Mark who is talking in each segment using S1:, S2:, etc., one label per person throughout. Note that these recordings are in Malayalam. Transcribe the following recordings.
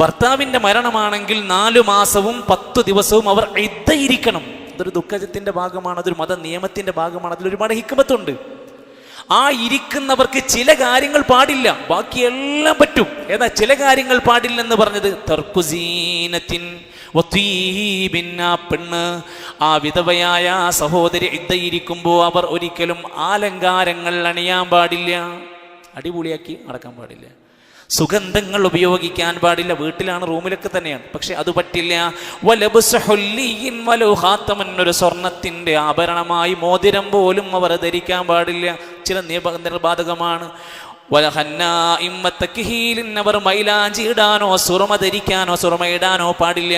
S1: ഭർത്താവിൻ്റെ മരണമാണെങ്കിൽ 4 മാസവും 10 ദിവസവും അവർ ഇദ്ദയിരിക്കണം. അതൊരു ദുഃഖത്തിന്റെ ഭാഗമാണ്, അതൊരു മത നിയമത്തിന്റെ ഭാഗമാണ്. അതിലൊരുപാട് ഹിക്മത്തുണ്ട്. ആ ഇരിക്കുന്നവർക്ക് ചില കാര്യങ്ങൾ പാടില്ല, ബാക്കിയെല്ലാം പറ്റും. ഏതാ ചില കാര്യങ്ങൾ പാടില്ലെന്ന് പറഞ്ഞത്? തർക്കുസീനത്തിൻ പെണ്ണ്, ആ വിധവയായ സഹോദരി ഇദ്ദയിരിക്കുമ്പോൾ അവർ ഒരിക്കലും ആലങ്കാരങ്ങൾ അണിയാൻ പാടില്ല, അടിപൊളിയാക്കി നടക്കാൻ പാടില്ല, സുഗന്ധങ്ങൾ ഉപയോഗിക്കാൻ പാടില്ല. വീട്ടിലാണ്, റൂമിലൊക്കെ തന്നെയാണ്, പക്ഷെ അത് പറ്റില്ല. ഒരു സ്വർണത്തിന്റെ ആഭരണമായി മോതിരം പോലും അവർ ധരിക്കാൻ പാടില്ല, ചില നിബന്ധനകൾ ബാധകമാണ്. അവർ മൈലാഞ്ചി ഇടാനോ സുറമ ധരിക്കാനോ സുറമ ഇടാനോ പാടില്ല.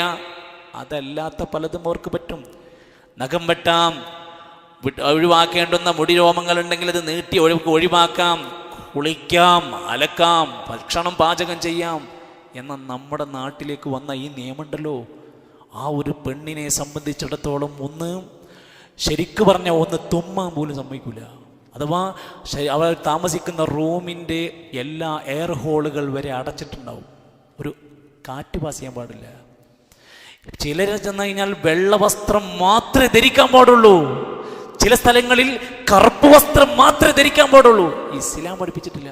S1: അതല്ലാത്ത പലതും അവർക്ക് പറ്റും. നഖം വെട്ടാം, ഒഴിവാക്കേണ്ടുന്ന മുടി രോമങ്ങൾ ഉണ്ടെങ്കിൽ അത് നീട്ടി ഒഴിവാക്കാം, കുളിക്കാം, അലക്കാം, ഭക്ഷണം പാചകം ചെയ്യാം. എന്നാൽ നമ്മുടെ നാട്ടിലേക്ക് വന്ന ഈ നിയമമുണ്ടല്ലോ, ആ ഒരു പെണ്ണിനെ സംബന്ധിച്ചിടത്തോളം ശരിക്കു പറഞ്ഞ തുമ്മാൻ പോലും സമ്മതിക്കില്ല. അഥവാ അവർ താമസിക്കുന്ന റൂമിൻ്റെ എല്ലാ എയർ ഹോളുകൾ വരെ അടച്ചിട്ടുണ്ടാവും, ഒരു കാറ്റ് പാസ് ചെയ്യാൻ പാടില്ല. ചിലരെ ചെന്ന് കഴിഞ്ഞാൽ വെള്ള വസ്ത്രം മാത്രമേ ധരിക്കാൻ പാടുള്ളൂ, ചില സ്ഥലങ്ങളിൽ കറുപ്പ് വസ്ത്രം മാത്രമേ ധരിക്കാൻ പാടുള്ളൂ. ഇസ്ലാം പഠിപ്പിച്ചിട്ടില്ല.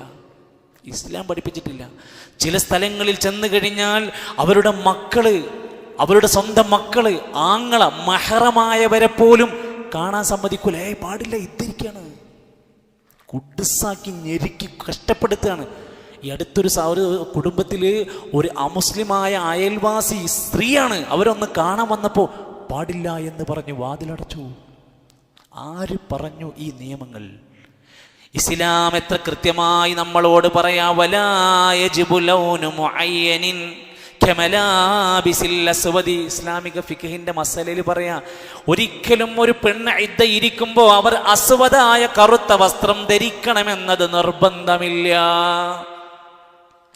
S1: ചില സ്ഥലങ്ങളിൽ ചെന്ന് കഴിഞ്ഞാൽ അവരുടെ മക്കള്, അവരുടെ സ്വന്തം മക്കള്, ആങ്ങള, മഹറമായവരെ പോലും കാണാൻ സമ്മതിക്കൂല. പാടില്ല, ഇദ്ധരിക്കാണ്, കുടുസാക്കി ഞെരുക്കി കഷ്ടപ്പെടുത്തുകയാണ്. ഈ അടുത്തൊരു കുടുംബത്തിൽ ഒരു അമുസ്ലിമായ അയൽവാസി സ്ത്രീയാണ്, അവരൊന്ന് കാണാൻ വന്നപ്പോൾ പാടില്ല എന്ന് പറഞ്ഞ് വാതിലടച്ചു. ആര് പറഞ്ഞു ഈ നിയമങ്ങൾ? ഇസ്ലാം എത്ര കൃത്യമായി നമ്മളോട് പറയാ, ഇസ്ലാമിക ഫിഖഹിന്റെ മസലയിൽ പറയാ, ഒരിക്കലും ഒരു പെണ്ണ് ഇദ്ദ ഇരിക്കുമ്പോൾ അവർ അസ്വദായ കറുത്ത വസ്ത്രം ധരിക്കണമെന്നത് നിർബന്ധമില്ല.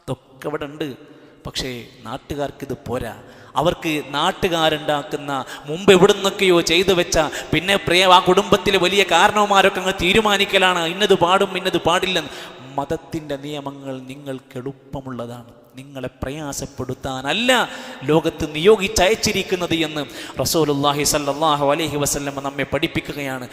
S1: ഇതൊക്കെ ഇവിടെ ഉണ്ട്, പക്ഷേ നാട്ടുകാർക്ക് ഇത് പോരാ. അവർക്ക് നാട്ടുകാരുണ്ടാക്കുന്ന മുമ്പ് എവിടുന്നൊക്കെയോ ചെയ്തു വെച്ച, പിന്നെ ആ കുടുംബത്തിലെ വലിയ കാരണവന്മാരൊക്കെ അങ്ങ് തീരുമാനിക്കലാണ്, ഇന്നത് പാടും ഇന്നത് പാടില്ലെന്ന്. മതത്തിൻ്റെ നിയമങ്ങൾ നിങ്ങൾക്ക് എളുപ്പമുള്ളതാണ്, നിങ്ങളെ പ്രയാസപ്പെടുത്താനല്ല ലോകത്ത് നിയോഗിച്ചയച്ചിരിക്കുന്നത് എന്ന് റസൂലുള്ളാഹി സ്വല്ലല്ലാഹു അലൈഹി വസല്ലം നമ്മെ പഠിപ്പിക്കുകയാണ്.